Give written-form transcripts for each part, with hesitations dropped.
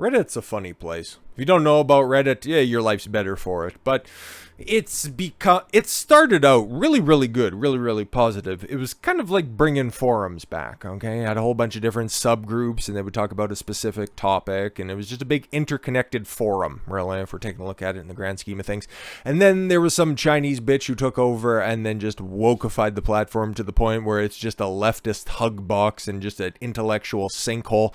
Reddit's a funny place. If you don't know about Reddit, yeah, your life's better for it. But it started out really, really good, really, really positive. It was kind of like bringing forums back, okay? It had a whole bunch of different subgroups, and they would talk about a specific topic, and it was just a big interconnected forum, really, if we're taking a look at it in the grand scheme of things. And then there was some Chinese bitch who took over and then just wokeified the platform to the point where it's just a leftist hug box and just an intellectual sinkhole.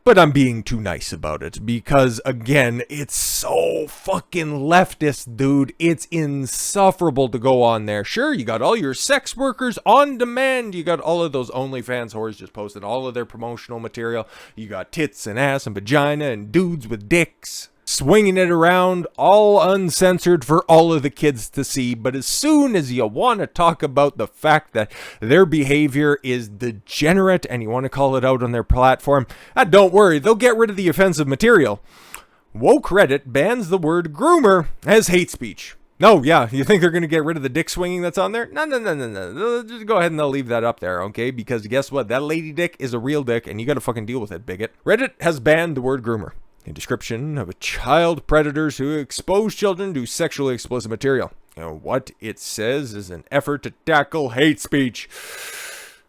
But I'm being too nice about it because, again, it's so fucking leftist, dude. It's insufferable to go on there. Sure, you got all your sex workers on demand. You got all of those OnlyFans whores just posting all of their promotional material. You got tits and ass and vagina and dudes with dicks swinging it around, all uncensored for all of the kids to see. But as soon as you want to talk about the fact that their behavior is degenerate and you want to call it out on their platform, don't worry, they'll get rid of the offensive material. Woke Reddit bans the word groomer as hate speech. No, yeah, you think they're going to get rid of the dick swinging that's on there? No. Just go ahead and they'll leave that up there, okay? Because guess what? That lady dick is a real dick and you got to fucking deal with it, bigot. Reddit has banned the word groomer. A description of a child predators who expose children to sexually explicit material. You know, what it says is an effort to tackle hate speech.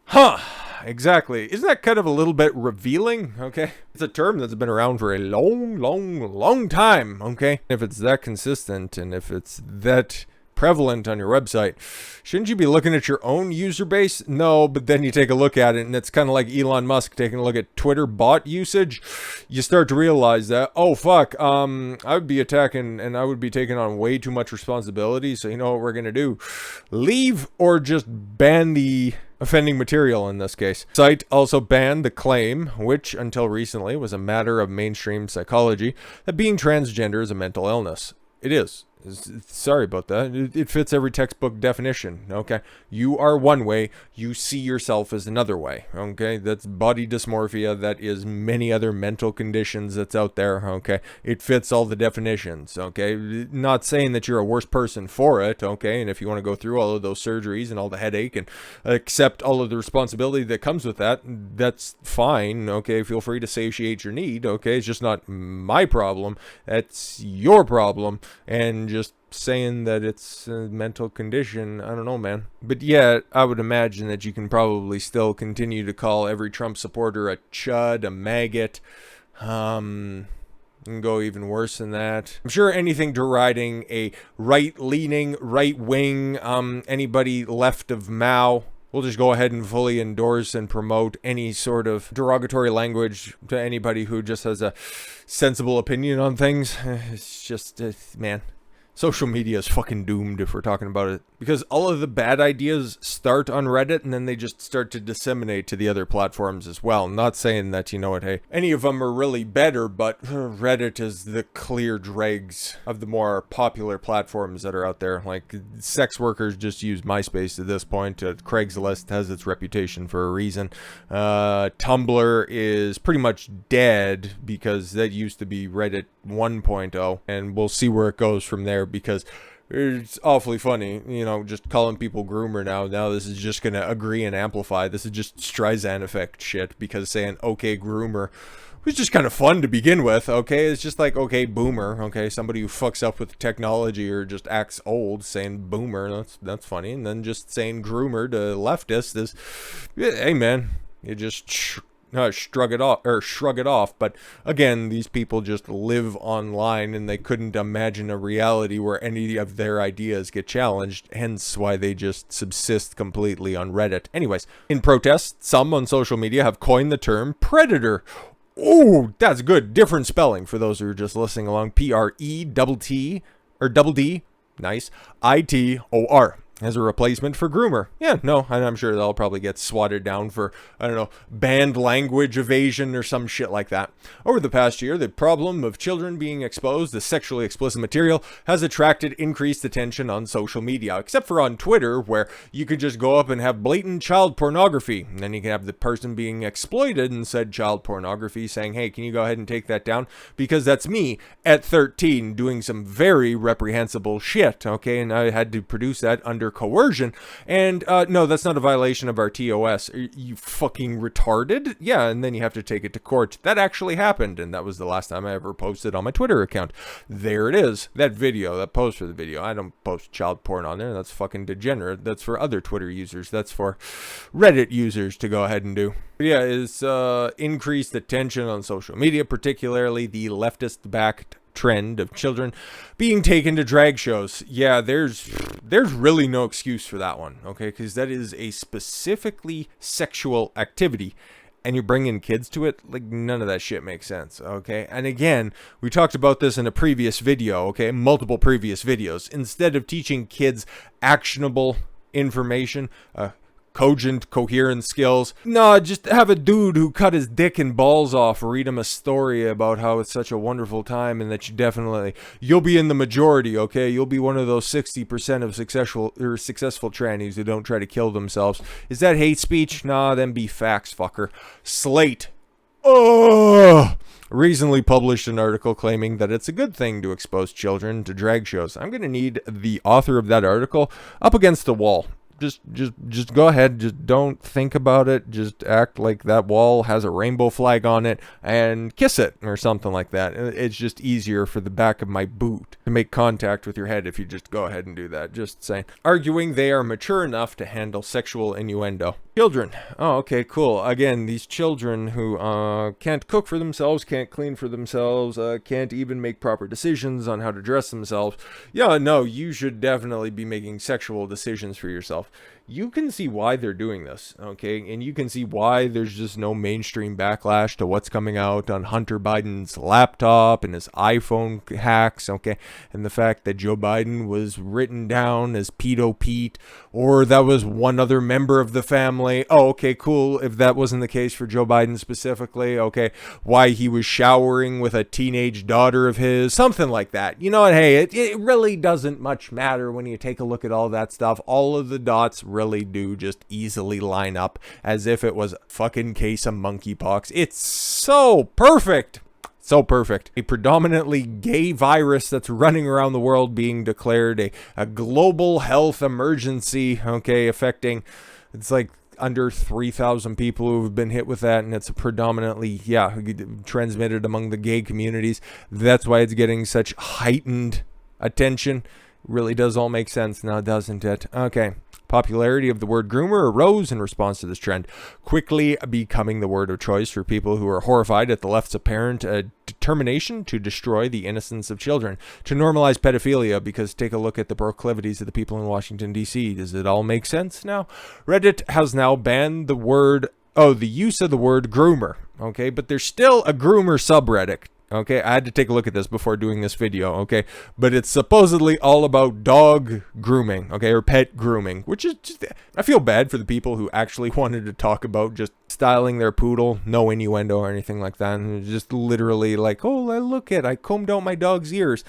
Huh, exactly. Isn't that kind of a little bit revealing? Okay, it's a term that's been around for a long time, okay? If it's that consistent and if it's that prevalent on your website, shouldn't you be looking at your own user base? No, but then you take a look at it and it's kind of like Elon Musk taking a look at Twitter bot usage. You start to realize that, oh fuck, I would be attacking and I would be taking on way too much responsibility. So you know what we're gonna do? Leave or just ban the offending material in this case. Site also banned the claim, which until recently was a matter of mainstream psychology, that being transgender is a mental illness. It is. Sorry about that. It fits every textbook definition, okay? You are one way, you see yourself as another way, okay? That's body dysmorphia, that is many other mental conditions that's out there, okay? It fits all the definitions, okay? Not saying that you're a worse person for it, okay? And if you want to go through all of those surgeries and all the headache and accept all of the responsibility that comes with that, that's fine, okay? Feel free to satiate your need, okay? It's just not my problem. That's your problem. And just saying that it's a mental condition, I don't know, man. But yeah, I would imagine that you can probably still continue to call every Trump supporter a chud, a maggot, and go even worse than that. I'm sure anything deriding a right-leaning, right-wing, anybody left of Mao, we'll just go ahead and fully endorse and promote any sort of derogatory language to anybody who just has a sensible opinion on things. It's just, man. Social media is fucking doomed if we're talking about it. Because all of the bad ideas start on Reddit and then they just start to disseminate to the other platforms as well. Not saying that, you know what, hey, any of them are really better, but Reddit is the clear dregs of the more popular platforms that are out there. Like, sex workers just use MySpace at this point. Craigslist has its reputation for a reason. Tumblr is pretty much dead because that used to be Reddit 1.0, and we'll see where it goes from there because it's awfully funny, you know, just calling people groomer now. Now this is just going to agree and amplify. This is just Streisand effect shit because saying, okay, groomer was just kind of fun to begin with, okay? It's just like, okay, boomer, okay? Somebody who fucks up with technology or just acts old, saying boomer, that's funny. And then just saying groomer to leftist is, hey man, you just shrug it off. But again, these people just live online and they couldn't imagine a reality where any of their ideas get challenged, hence why they just subsist completely on Reddit. Anyways, in protest, some on social media have coined the term Predditor. Ooh, that's good. Different spelling for those who are just listening along. P-R-E-T-T or double D, nice, I-T-O-R. As a replacement for groomer. Yeah, no, and I'm sure they'll probably get swatted down for, I don't know, banned language evasion or some shit like that. Over the past year, the problem of children being exposed to sexually explicit material has attracted increased attention on social media, except for on Twitter, where you could just go up and have blatant child pornography, and then you can have the person being exploited in said child pornography saying, hey, can you go ahead and take that down? Because that's me at 13 doing some very reprehensible shit, okay? And I had to produce that under under coercion. And no, that's not a violation of our TOS. Are you fucking retarded? Yeah, and then you have to take it to court. That actually happened, and that was the last time I ever posted on my Twitter account. There it is. That video, that post for the video. I don't post child porn on there. That's fucking degenerate. That's for other Twitter users. That's for Reddit users to go ahead and do. But yeah, is increased attention on social media, particularly the leftist-backed trend of children being taken to drag shows. Yeah, there's really no excuse for that one, okay? Because that is a specifically sexual activity, and you're bringing kids to it. Like, none of that shit makes sense, okay? And again, we talked about this in a previous video, okay? Multiple previous videos. Instead of teaching kids actionable information, cogent, coherent skills. No, just have a dude who cut his dick and balls off read him a story about how it's such a wonderful time and that you'll be in the majority, okay? You'll be one of those 60% of successful trannies who don't try to kill themselves. Is that hate speech? Nah, then be facts, fucker. Slate. Recently published an article claiming that it's a good thing to expose children to drag shows. I'm going to need the author of that article up against the wall. Just go ahead. Just don't think about it. Just act like that wall has a rainbow flag on it and kiss it or something like that. It's just easier for the back of my boot to make contact with your head if you just go ahead and do that. Just saying. Arguing they are mature enough to handle sexual innuendo. Children. Oh, okay, cool. Again, these children who can't cook for themselves, can't clean for themselves, can't even make proper decisions on how to dress themselves. Yeah, no, you should definitely be making sexual decisions for yourself. You can see why they're doing this, okay? And you can see why there's just no mainstream backlash to what's coming out on Hunter Biden's laptop and his iPhone hacks, okay? And the fact that Joe Biden was written down as Pedo Pete, or that was one other member of the family. Oh, okay, cool. If that wasn't the case for Joe Biden specifically, okay, why he was showering with a teenage daughter of his, something like that. You know what? Hey, it really doesn't much matter when you take a look at all that stuff. All of the dots really do just easily line up as if it was a fucking case of monkeypox. It's so perfect. So perfect. A predominantly gay virus that's running around the world being declared a global health emergency, okay, affecting, it's like under 3,000 people who have been hit with that, and it's predominantly, transmitted among the gay communities. That's why it's getting such heightened attention. Really does all make sense now, doesn't it? Okay. Popularity of the word groomer arose in response to this trend, quickly becoming the word of choice for people who are horrified at the left's apparent determination to destroy the innocence of children, to normalize pedophilia, because take a look at the proclivities of the people in Washington, D.C. Does it all make sense now? Reddit has now banned the use of the word groomer, okay? But there's still a groomer subreddit. Okay, I had to take a look at this before doing this video, okay? But it's supposedly all about dog grooming, okay, or pet grooming, which is just, I feel bad for the people who actually wanted to talk about just styling their poodle, no innuendo or anything like that, and just literally like, oh, I combed out my dog's ears.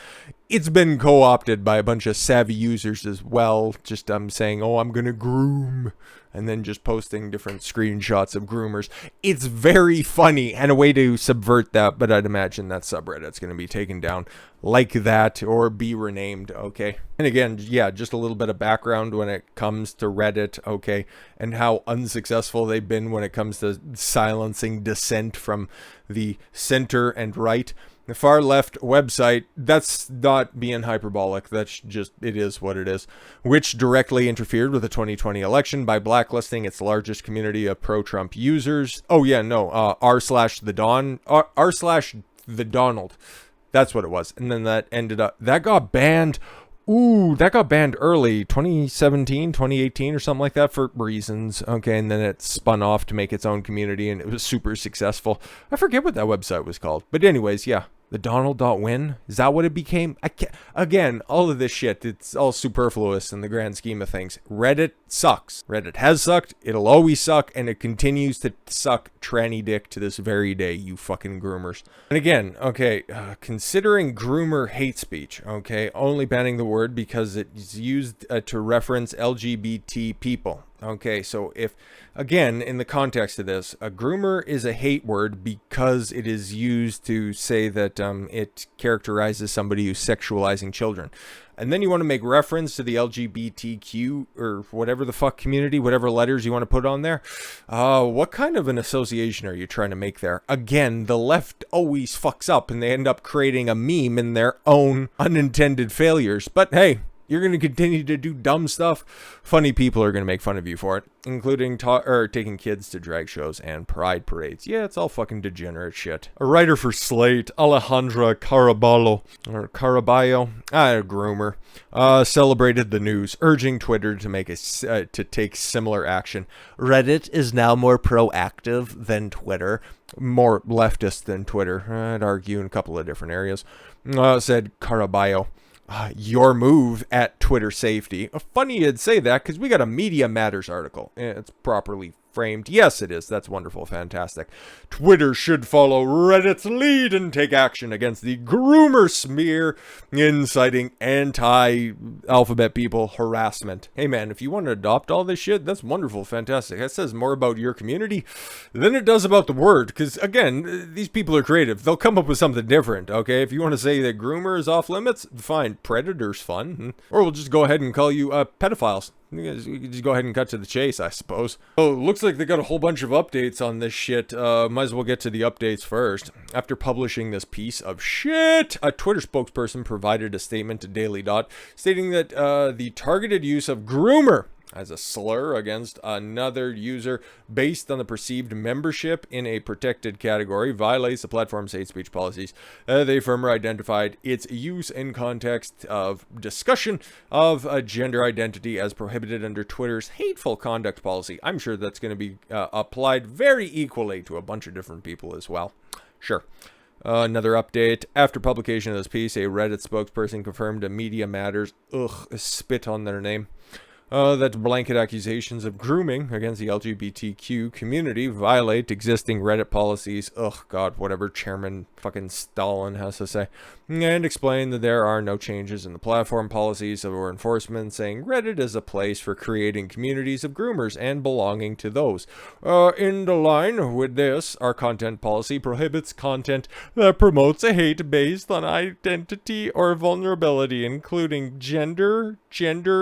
It's been co-opted by a bunch of savvy users as well, just saying, oh, I'm gonna groom, and then just posting different screenshots of groomers. It's very funny and a way to subvert that, but I'd imagine that subreddit's going to be taken down like that or be renamed, okay? And again, yeah, just a little bit of background when it comes to Reddit, okay, and how unsuccessful they've been when it comes to silencing dissent from the center and right. The far left website, that's not being hyperbolic, that's just, it is what it is, which directly interfered with the 2020 election by blacklisting its largest community of pro-Trump users. Oh yeah, no, r/the Donald, that's what it was. And then that got banned. Ooh, that got banned early, 2017, 2018 or something like that for reasons. Okay, and then it spun off to make its own community and it was super successful. I forget what that website was called. But anyways, yeah. The Donald.win? Is that what it became? Again, all of this shit, it's all superfluous in the grand scheme of things. Reddit sucks. Reddit has sucked, it'll always suck, and it continues to suck tranny dick to this very day, you fucking groomers. And again, okay, considering groomer hate speech, okay, only banning the word because it's used to reference LGBT people. Okay, so if, again, in the context of this, a groomer is a hate word because it is used to say that it characterizes somebody who's sexualizing children. And then you want to make reference to the LGBTQ or whatever the fuck community, whatever letters you want to put on there. What kind of an association are you trying to make there? Again, the left always fucks up and they end up creating a meme in their own unintended failures. But hey, you're going to continue to do dumb stuff. Funny people are going to make fun of you for it, including taking kids to drag shows and pride parades. Yeah, it's all fucking degenerate shit. A writer for Slate, Alejandra Caraballo, Groomer, celebrated the news, urging Twitter to take similar action. Reddit is now more proactive than Twitter, more leftist than Twitter. I'd argue in a couple of different areas, said Caraballo. Your move at Twitter safety. Funny you'd say that because we got a Media Matters article. It's properly framed. Yes, it is. That's wonderful. Fantastic. Twitter should follow Reddit's lead and take action against the groomer smear inciting anti-alphabet people harassment. Hey man, if you want to adopt all this shit, that's wonderful. Fantastic. That says more about your community than it does about the word. Because again, these people are creative. They'll come up with something different. Okay, if you want to say that groomer is off limits, fine. Predator's fun. Or we'll just go ahead and call you pedophiles. You can just go ahead and cut to the chase, I suppose. Oh, looks like they got a whole bunch of updates on this shit. Might as well get to the updates first. After publishing this piece of shit, a Twitter spokesperson provided a statement to Daily Dot stating that the targeted use of groomer as a slur against another user based on the perceived membership in a protected category violates the platform's hate speech policies. They firmly identified its use in context of discussion of a gender identity as prohibited under Twitter's hateful conduct policy. I'm sure that's going to be applied very equally to a bunch of different people as well. Sure. Another update. After publication of this piece, a Reddit spokesperson confirmed to Media Matters, spit on their name, that blanket accusations of grooming against the LGBTQ community violate existing Reddit policies. God, whatever Chairman fucking Stalin has to say. And explain that there are no changes in the platform policies or enforcement, saying Reddit is a place for creating communities of groomers and belonging to those. In the line with this, our content policy prohibits content that promotes a hate based on identity or vulnerability, including gender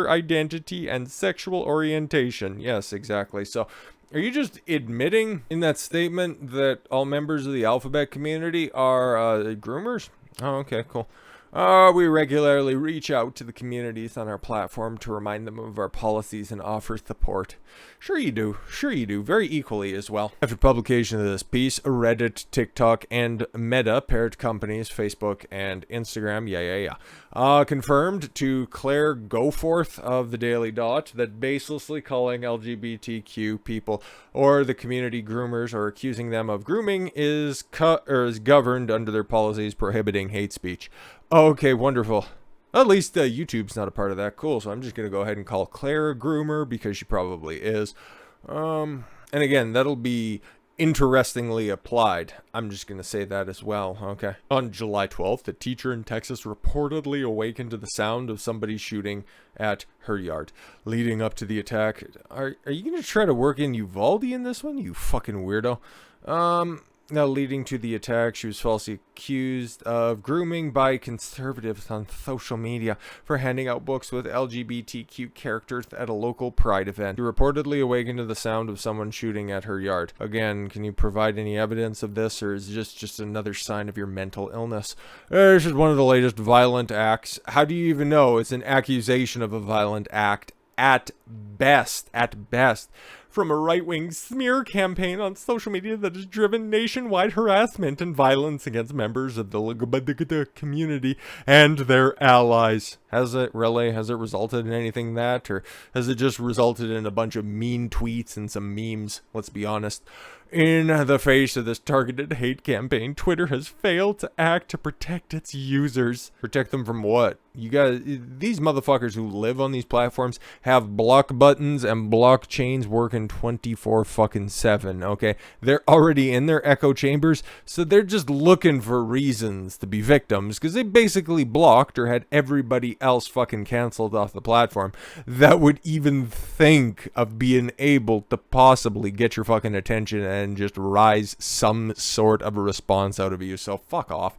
identity, and sexual orientation. Yes, exactly. So, are you just admitting in that statement that all members of the alphabet community are groomers? Oh, okay, cool. We regularly reach out to the communities on our platform to remind them of our policies and offer support. Sure you do. Sure you do. Very equally as well. After publication of this piece, Reddit, TikTok, and Meta, parent companies, Facebook and Instagram, confirmed to Claire Goforth of the Daily Dot that baselessly calling LGBTQ people or the community groomers or accusing them of grooming is governed under their policies prohibiting hate speech. Okay, wonderful. At least YouTube's not a part of that. Cool. So I'm just going to go ahead and call Claire a groomer because she probably is. And again, that'll be interestingly applied. I'm just going to say that as well. Okay. On July 12th, a teacher in Texas reportedly awakened to the sound of somebody shooting at her yard. Leading up to the attack, are you going to try to work in Uvalde in this one, you fucking weirdo? Now, leading to the attack, she was falsely accused of grooming by conservatives on social media for handing out books with LGBTQ characters at a local pride event. She reportedly awakened to the sound of someone shooting at her yard. Again, can you provide any evidence of this, or is this just another sign of your mental illness? This is one of the latest violent acts. How do you even know it's an accusation of a violent act? At best, from a right-wing smear campaign on social media that has driven nationwide harassment and violence against members of the LGBT community and their allies. Has it resulted in anything that, or has it just resulted in a bunch of mean tweets and some memes? Let's be honest. In the face of this targeted hate campaign, Twitter has failed to act to protect its users. Protect them from what? You guys, these motherfuckers who live on these platforms have block buttons and blockchains working 24/7, okay? They're already in their echo chambers, so they're just looking for reasons to be victims, because they basically blocked or had everybody else fucking canceled off the platform that would even think of being able to possibly get your fucking attention and just rise some sort of a response out of you. So fuck off.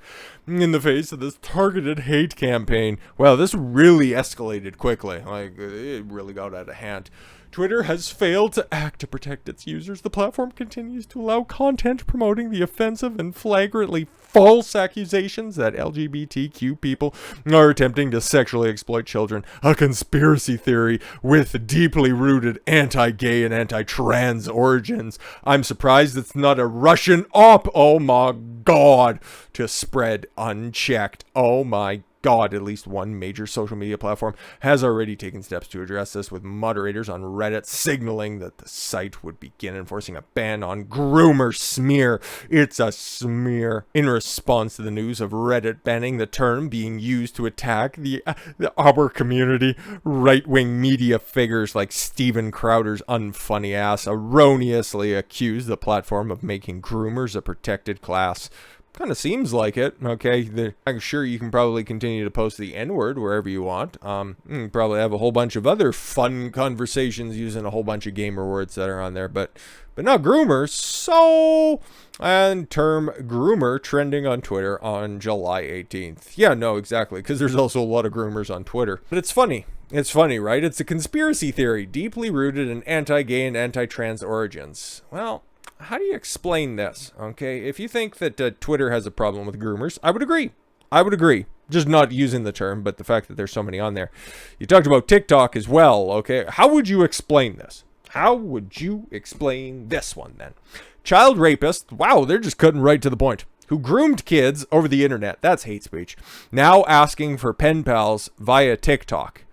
In the face of this targeted hate campaign, well, this really escalated quickly. Like, it really got out of hand. Twitter has failed to act to protect its users. The platform continues to allow content promoting the offensive and flagrantly false accusations that LGBTQ people are attempting to sexually exploit children. A conspiracy theory with deeply rooted anti-gay and anti-trans origins. I'm surprised it's not a Russian op. Oh my God. To spread unchecked. Oh my God, at least one major social media platform has already taken steps to address this, with moderators on Reddit signaling that the site would begin enforcing a ban on Groomer smear. It's a smear. In response to the news of Reddit banning the term being used to attack the our community, right-wing media figures like Steven Crowder's unfunny ass erroneously accused the platform of making groomers a protected class. Kind of seems like it. Okay, I'm sure you can probably continue to post the N-word wherever you want. You can probably have a whole bunch of other fun conversations using a whole bunch of gamer words that are on there, but not groomers. So, and term groomer trending on Twitter on July 18th. Yeah, no, exactly, because there's also a lot of groomers on Twitter. But it's funny. It's funny, right? It's a conspiracy theory deeply rooted in anti-gay and anti-trans origins. Well, how do you explain this? Okay, if you think that Twitter has a problem with groomers, I would agree. I would agree. Just not using the term, but the fact that there's so many on there. You talked about TikTok as well, okay? How would you explain this? How would you explain this one then? Child rapist, wow, they're just cutting right to the point. Who groomed kids over the internet. That's hate speech. Now asking for pen pals via TikTok.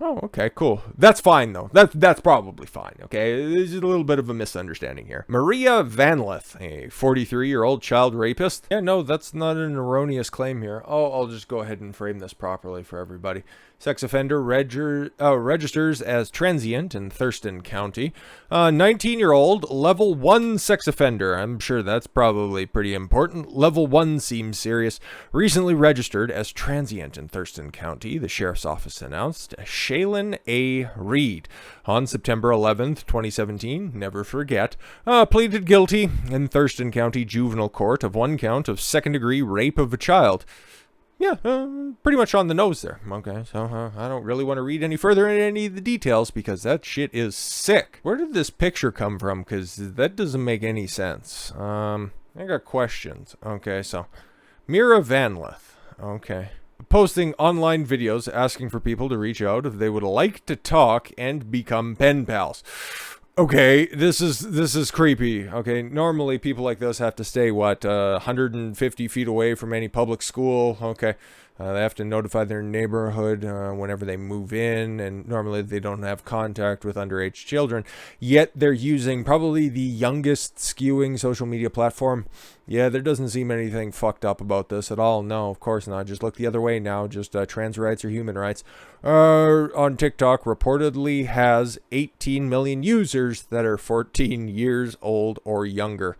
Oh, okay, cool. That's fine, though. That's probably fine, okay? There's a little bit of a misunderstanding here. Maria Vanleth, a 43-year-old child rapist. Yeah, no, that's not an erroneous claim here. Oh, I'll just go ahead and frame this properly for everybody. Sex offender registers as transient in Thurston County. 19-year-old level 1 sex offender. I'm sure that's probably pretty important. Level 1 seems serious. Recently registered as transient in Thurston County, the sheriff's office announced. Shaylin A. Reed on September 11th, 2017. Never forget. Pleaded guilty in Thurston County Juvenile Court of one count of second-degree rape of a child. Yeah, pretty much on the nose there. Okay, so I don't really want to read any further into any of the details because that shit is sick. Where did this picture come from? Because that doesn't make any sense. I got questions. Okay, so Mira Vanleth. Okay. Posting online videos asking for people to reach out if they would like to talk and become pen pals. Okay, this is creepy. Okay, normally people like this have to stay, 150 feet away from any public school. Okay, they have to notify their neighborhood whenever they move in, and normally they don't have contact with underage children. Yet they're using probably the youngest skewing social media platform. Yeah, there doesn't seem anything fucked up about this at all. No, of course not. Just look the other way now. Just trans rights or human rights. On TikTok, reportedly has 18 million users that are 14 years old or younger.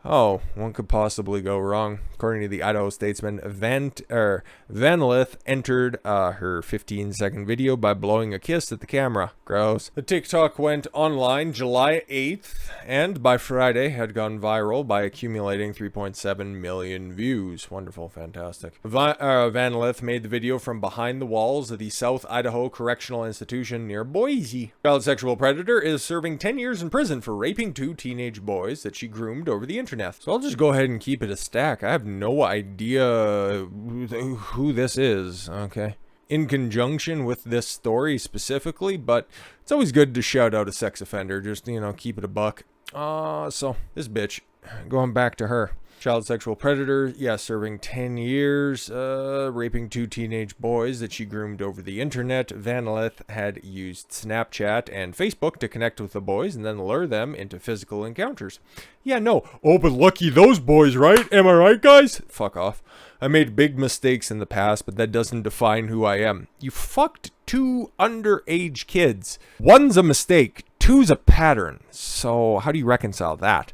Oh, one could possibly go wrong. According to the Idaho Statesman, Vanleth entered her 15-second video by blowing a kiss at the camera. Gross. The TikTok went online July 8th, and by Friday had gone viral by accumulating 3.7 million views. Wonderful, fantastic. Vanleth made the video from behind the walls of the South Idaho Correctional Institution near Boise. Child sexual predator is serving 10 years in prison for raping 2 teenage boys that she groomed over the internet. So I'll just go ahead and keep it a stack. I have no idea who this is, okay? In conjunction with this story specifically, but it's always good to shout out a sex offender. Just, keep it a buck. So this bitch, going back to her. Child sexual predator, yeah, serving 10 years, raping 2 teenage boys that she groomed over the internet. Vanleth had used Snapchat and Facebook to connect with the boys and then lure them into physical encounters. Yeah, no. Oh, but lucky those boys, right? Am I right, guys? Fuck off. I made big mistakes in the past, but that doesn't define who I am. You fucked 2 underage kids. 1's a mistake, 2's a pattern. So how do you reconcile that?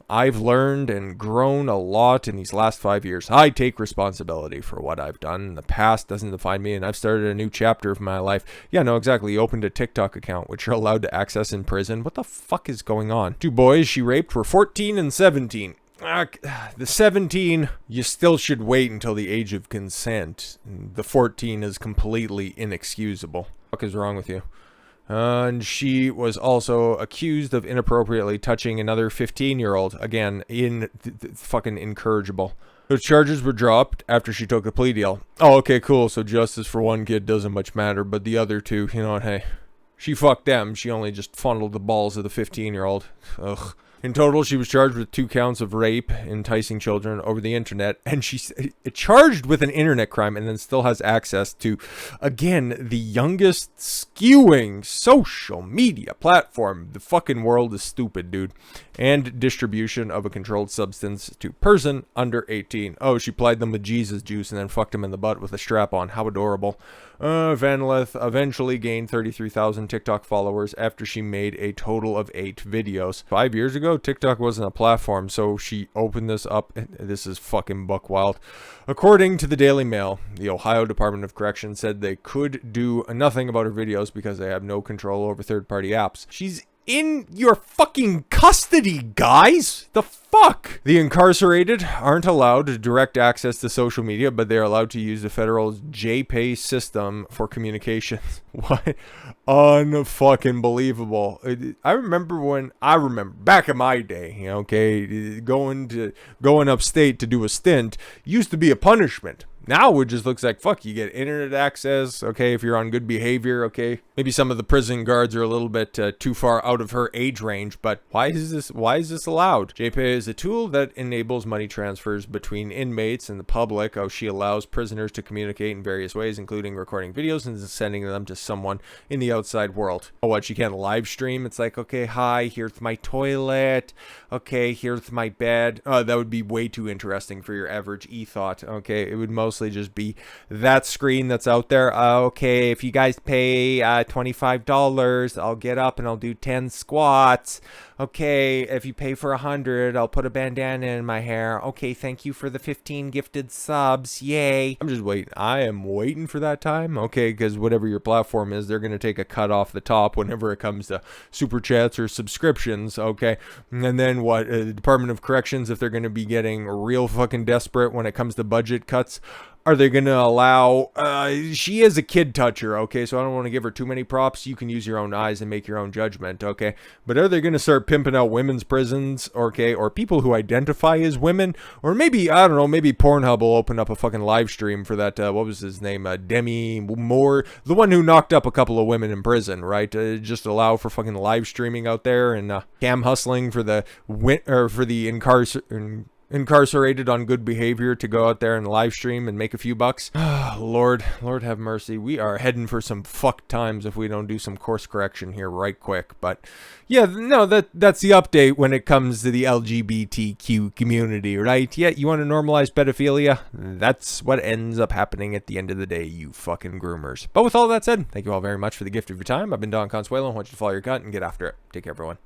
I've learned and grown a lot in these last 5 years. I take responsibility for what I've done. The past doesn't define me, and I've started a new chapter of my life. Yeah, no, exactly. You opened a TikTok account, which you're allowed to access in prison. What the fuck is going on? 2 boys she raped were 14 and 17. The 17, you still should wait until the age of consent. The 14 is completely inexcusable. What the fuck is wrong with you? And she was also accused of inappropriately touching another 15-year-old. Again, fucking incorrigible. Those charges were dropped after she took a plea deal. Oh, okay, cool. So justice for one kid doesn't much matter, but the other two, you know what, hey. She fucked them. She only just fondled the balls of the 15-year-old. Ugh. In total, she was charged with 2 counts of rape, enticing children over the internet, and she's charged with an internet crime and then still has access to, again, the youngest skewing social media platform. The fucking world is stupid, dude. And distribution of a controlled substance to person under 18. Oh, she plied them with Jesus juice and then fucked him in the butt with a strap on. How adorable. Van Lith eventually gained 33,000 TikTok followers after she made a total of 8 videos. 5 years ago, TikTok wasn't a platform, so she opened this up. This is fucking buck wild. According to the Daily Mail, the Ohio Department of Correction said they could do nothing about her videos because they have no control over third-party apps. She's in your fucking custody, guys! The fuck? The incarcerated aren't allowed direct access to social media, but they're allowed to use the federal JPay system for communications. What? Unfucking believable. I remember back in my day, okay, going upstate to do a stint used to be a punishment. Now it just looks like, fuck, you get internet access, okay, if you're on good behavior, okay. Maybe some of the prison guards are a little bit too far out of her age range, but why is this allowed? JPay is a tool that enables money transfers between inmates and the public. Oh, she allows prisoners to communicate in various ways, including recording videos and sending them to someone in the outside world. Oh, what, she can't live stream? It's like, okay, hi, here's my toilet. Okay, here's my bed. That would be way too interesting for your average e-thought, okay. It would mostly just be that screen that's out there. Okay, if you guys pay $25, I'll get up and I'll do 10 squats. Okay, if you pay for 100, I'll put a bandana in my hair. Okay, thank you for the 15 gifted subs. Yay. I'm just waiting. I am waiting for that time. Okay, because whatever your platform is, they're going to take a cut off the top whenever it comes to super chats or subscriptions. Okay, and then what? Department of Corrections, if they're going to be getting real fucking desperate when it comes to budget cuts, are they going to allow, she is a kid toucher, okay, so I don't want to give her too many props. You can use your own eyes and make your own judgment, okay, but are they going to start pimping out women's prisons, okay, or people who identify as women, or maybe, I don't know, maybe Pornhub will open up a fucking live stream for that, what was his name, Demi Moore, the one who knocked up a couple of women in prison, right, just allow for fucking live streaming out there, and cam hustling for the incarcerated on good behavior to go out there and live stream and make a few bucks. Lord have mercy. We are heading for some fuck times if we don't do some course correction here right quick. But yeah, no, that's the update when it comes to the LGBTQ community, right? Yeah, you want to normalize pedophilia? That's what ends up happening at the end of the day, you fucking groomers. But with all that said, thank you all very much for the gift of your time. I've been Don Consuelo. I want you to follow your gut and get after it. Take care, everyone.